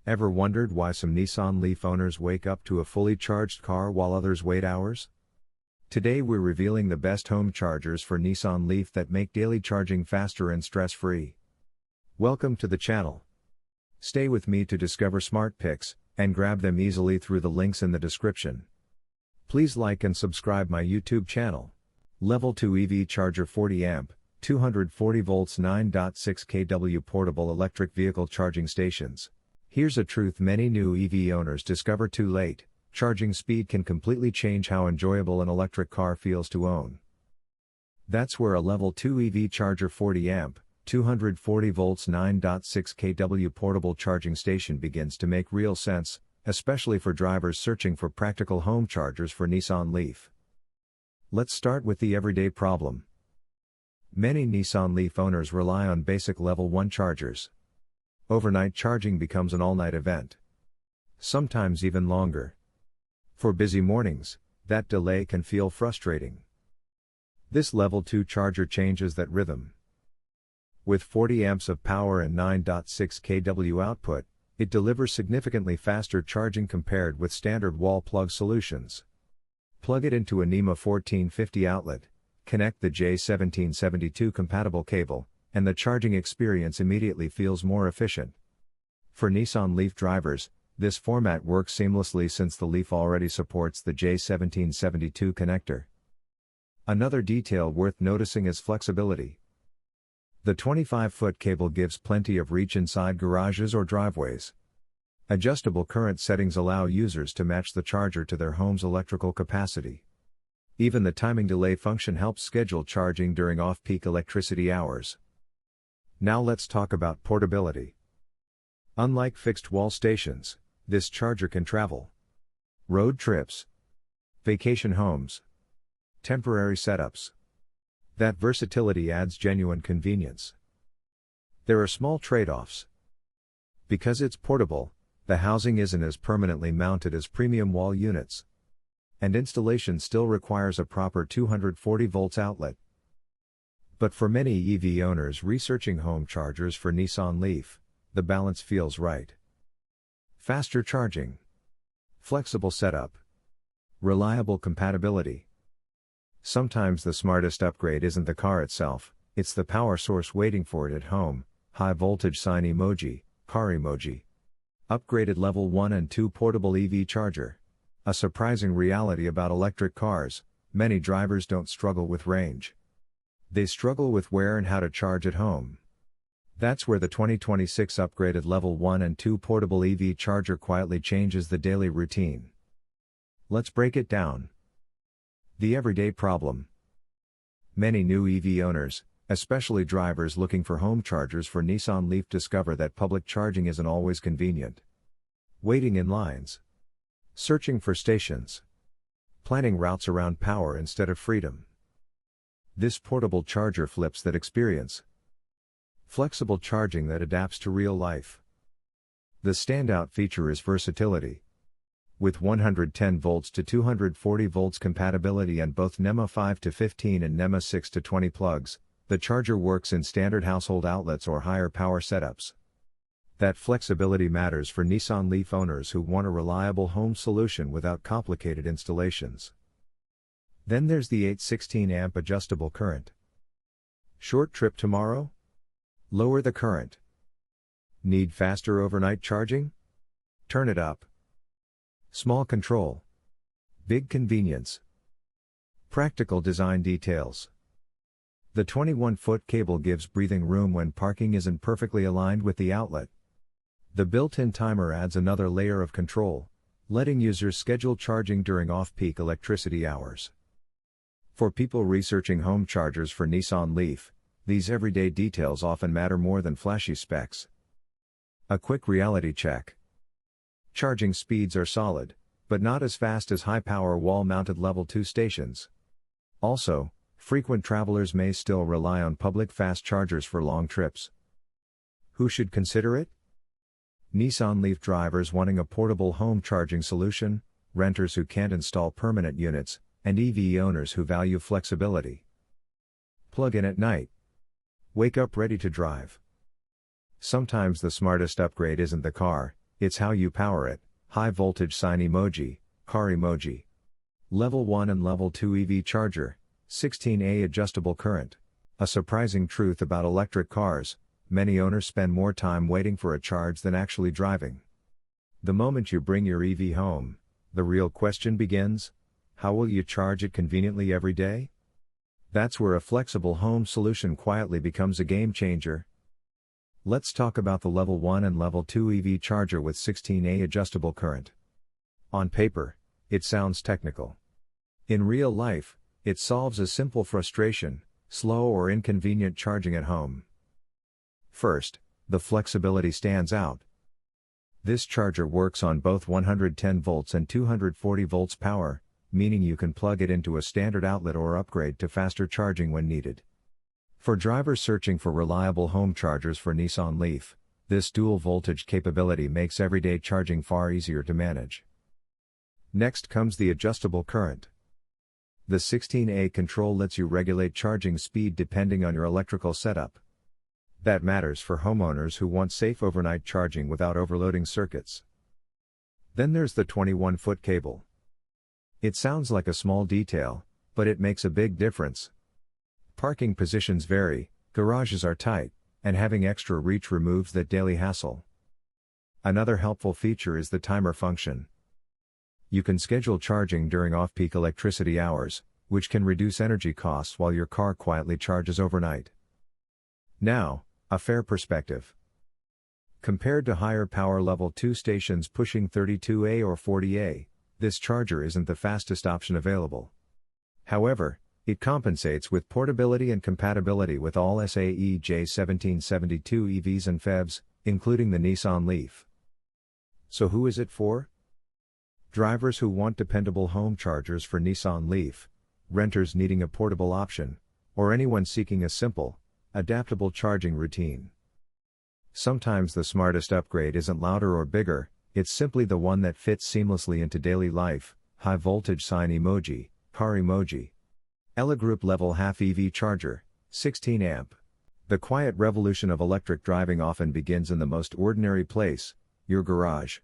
Ever wondered why some Nissan Leaf owners wake up to a fully charged car while others wait hours? Today we're revealing the best home chargers for Nissan Leaf that make daily charging faster and stress-free. Welcome to the channel. Stay with me to discover smart picks, and grab them easily through the links in the description. Please like and subscribe my YouTube channel. Level 2 EV Charger 40 amp, 240 volts 9.6 kW portable electric vehicle charging stations. Here's a truth many new EV owners discover too late: charging speed can completely change how enjoyable an electric car feels to own. That's where a Level 2 EV Charger 40 amp, 240 volts 9.6 kW portable charging station begins to make real sense, especially for drivers searching for practical home chargers for Nissan Leaf. Let's start with the everyday problem. Many Nissan Leaf owners rely on basic Level 1 chargers. Overnight charging becomes an all-night event. Sometimes even longer. For busy mornings, that delay can feel frustrating. This Level 2 charger changes that rhythm. With 40 amps of power and 9.6 kW output, it delivers significantly faster charging compared with standard wall plug solutions. Plug it into a NEMA 1450 outlet, connect the J1772 compatible cable, and the charging experience immediately feels more efficient. For Nissan Leaf drivers, this format works seamlessly since the Leaf already supports the J1772 connector. Another detail worth noticing is flexibility. The 25-foot cable gives plenty of reach inside garages or driveways. Adjustable current settings allow users to match the charger to their home's electrical capacity. Even the timing delay function helps schedule charging during off-peak electricity hours. Now let's talk about portability. Unlike fixed wall stations, this charger can travel road trips, vacation homes, temporary setups. That versatility adds genuine convenience. There are small trade-offs. Because it's portable, the housing isn't as permanently mounted as premium wall units. And installation still requires a proper 240 volts outlet. But for many EV owners researching home chargers for Nissan Leaf, the balance feels right. Faster charging, flexible setup, reliable compatibility. Sometimes the smartest upgrade isn't the car itself, it's the power source waiting for it at home. High voltage sign emoji, car emoji. Upgraded Level 1 and 2 portable EV charger. A surprising reality about electric cars: many drivers don't struggle with range. They struggle with where and how to charge at home. That's where the 2026 upgraded Level 1 and 2 portable EV charger quietly changes the daily routine. Let's break it down. The everyday problem. Many new EV owners, especially drivers looking for home chargers for Nissan Leaf, discover that public charging isn't always convenient. Waiting in lines. Searching for stations. Planning routes around power instead of freedom. This portable charger flips that experience. Flexible charging that adapts to real life. The standout feature is versatility. With 110 volts to 240 volts compatibility and both NEMA 5 to 15 and NEMA 6 to 20 plugs, the charger works in standard household outlets or higher power setups. That flexibility matters for Nissan Leaf owners who want a reliable home solution without complicated installations. Then there's the 816 amp adjustable current. Short trip tomorrow? Lower the current. Need faster overnight charging? Turn it up. Small control. Big convenience. Practical design details. The 21-foot cable gives breathing room when parking isn't perfectly aligned with the outlet. The built-in timer adds another layer of control, letting users schedule charging during off-peak electricity hours. For people researching home chargers for Nissan Leaf, these everyday details often matter more than flashy specs. A quick reality check. Charging speeds are solid, but not as fast as high-power wall-mounted Level 2 stations. Also, frequent travelers may still rely on public fast chargers for long trips. Who should consider it? Nissan Leaf drivers wanting a portable home charging solution, renters who can't install permanent units, and EV owners who value flexibility. Plug in at night. Wake up ready to drive. Sometimes the smartest upgrade isn't the car, it's how you power it. High voltage sign emoji, car emoji. Level 1 and Level 2 EV charger, 16A adjustable current. A surprising truth about electric cars, many owners spend more time waiting for a charge than actually driving. The moment you bring your EV home, the real question begins: how will you charge it conveniently every day? That's where a flexible home solution quietly becomes a game changer. Let's talk about the Level 1 and Level 2 EV charger with 16A adjustable current. On paper, it sounds technical. In real life, it solves a simple frustration: slow or inconvenient charging at home. First, the flexibility stands out. This charger works on both 110 volts and 240 volts power, meaning you can plug it into a standard outlet or upgrade to faster charging when needed. For drivers searching for reliable home chargers for Nissan Leaf, this dual voltage capability makes everyday charging far easier to manage. Next comes the adjustable current. The 16A control lets you regulate charging speed depending on your electrical setup. That matters for homeowners who want safe overnight charging without overloading circuits. Then there's the 21-foot cable. It sounds like a small detail, but it makes a big difference. Parking positions vary, garages are tight, and having extra reach removes that daily hassle. Another helpful feature is the timer function. You can schedule charging during off-peak electricity hours, which can reduce energy costs while your car quietly charges overnight. Now, a fair perspective. Compared to higher power Level 2 stations pushing 32A or 40A, this charger isn't the fastest option available. However, it compensates with portability and compatibility with all SAE J1772 EVs and PHEVs, including the Nissan Leaf. So who is it for? Drivers who want dependable home chargers for Nissan Leaf, renters needing a portable option, or anyone seeking a simple, adaptable charging routine. Sometimes the smartest upgrade isn't louder or bigger, it's simply the one that fits seamlessly into daily life. High voltage sign emoji, car emoji. ELEGRP level half EV charger, 16 amp. The quiet revolution of electric driving often begins in the most ordinary place, your garage.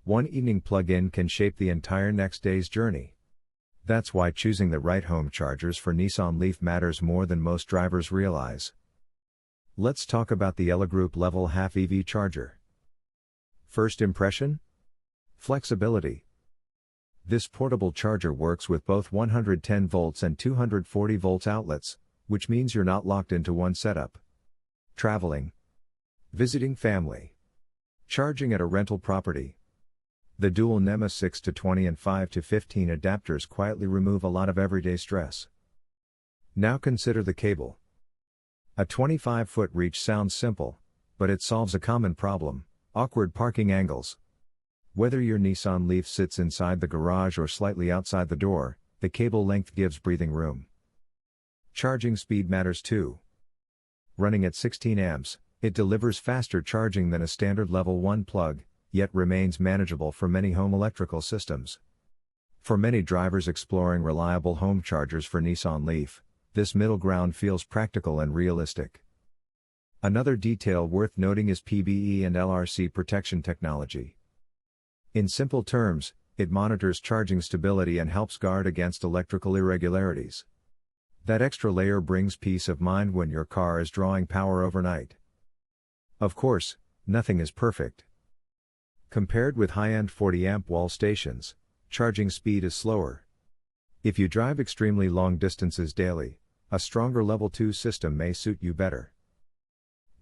One evening plug-in can shape the entire next day's journey. That's why choosing the right home chargers for Nissan Leaf matters more than most drivers realize. Let's talk about the ELEGRP level half EV charger. First impression? Flexibility. This portable charger works with both 110 volts and 240 volts outlets, which means you're not locked into one setup. Traveling. Visiting family. Charging at a rental property. The dual NEMA 6-20 and 5-15 adapters quietly remove a lot of everyday stress. Now consider the cable. A 25-foot reach sounds simple, but it solves a common problem: awkward parking angles. Whether your Nissan Leaf sits inside the garage or slightly outside the door, the cable length gives breathing room. Charging speed matters too. Running at 16 amps, it delivers faster charging than a standard level 1 plug, yet remains manageable for many home electrical systems. For many drivers exploring reliable home chargers for Nissan Leaf, this middle ground feels practical and realistic. Another detail worth noting is PBE and LRC protection technology. In simple terms, it monitors charging stability and helps guard against electrical irregularities. That extra layer brings peace of mind when your car is drawing power overnight. Of course, nothing is perfect. Compared with high-end 40-amp wall stations, charging speed is slower. If you drive extremely long distances daily, a stronger Level 2 system may suit you better.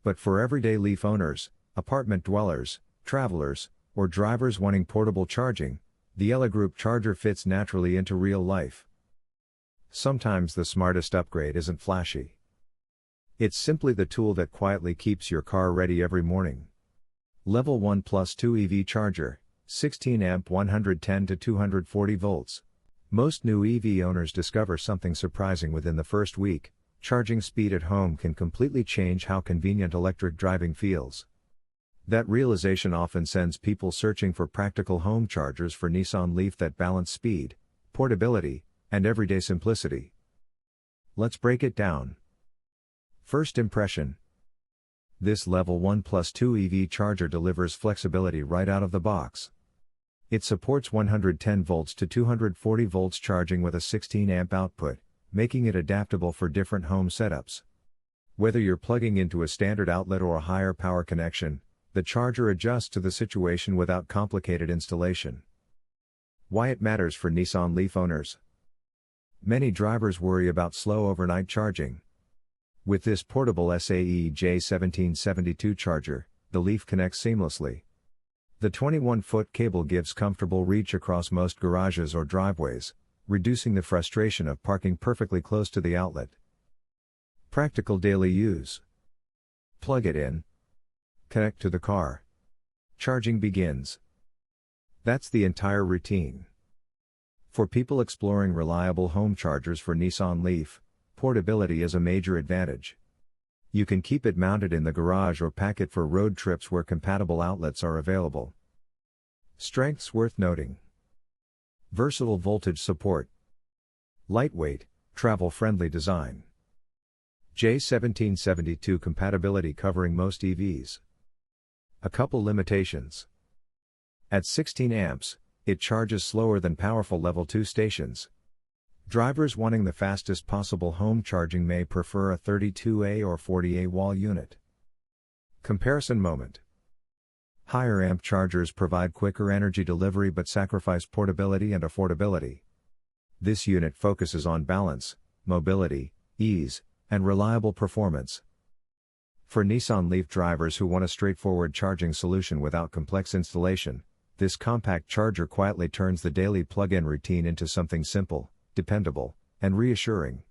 But for everyday Leaf owners, apartment dwellers, travelers, or drivers wanting portable charging, the ELEGRP charger fits naturally into real life. Sometimes the smartest upgrade isn't flashy. It's simply the tool that quietly keeps your car ready every morning. Level 1 plus 2 EV charger, 16 amp 110 to 240 volts. Most new EV owners discover something surprising within the first week: charging speed at home can completely change how convenient electric driving feels. That realization often sends people searching for practical home chargers for Nissan Leaf that balance speed, portability, and everyday simplicity. Let's break it down. First impression. This Level 1 Plus 2 EV charger delivers flexibility right out of the box. It supports 110 volts to 240 volts charging with a 16 amp output, making it adaptable for different home setups. Whether you're plugging into a standard outlet or a higher power connection, the charger adjusts to the situation without complicated installation. Why it matters for Nissan Leaf owners. Many drivers worry about slow overnight charging. With this portable SAE J1772 charger, the Leaf connects seamlessly. The 21-foot cable gives comfortable reach across most garages or driveways, reducing the frustration of parking perfectly close to the outlet. Practical daily use. Plug it in. Connect to the car. Charging begins. That's the entire routine. For people exploring reliable home chargers for Nissan Leaf, portability is a major advantage. You can keep it mounted in the garage or pack it for road trips where compatible outlets are available. Strengths worth noting. Versatile voltage support. Lightweight, travel-friendly design. J1772 compatibility covering most EVs. A couple limitations. At 16 amps, it charges slower than powerful Level 2 stations. Drivers wanting the fastest possible home charging may prefer a 32A or 40A wall unit. Comparison moment. Higher amp chargers provide quicker energy delivery but sacrifice portability and affordability. This unit focuses on balance, mobility, ease, and reliable performance. For Nissan Leaf drivers who want a straightforward charging solution without complex installation, this compact charger quietly turns the daily plug-in routine into something simple, dependable, and reassuring.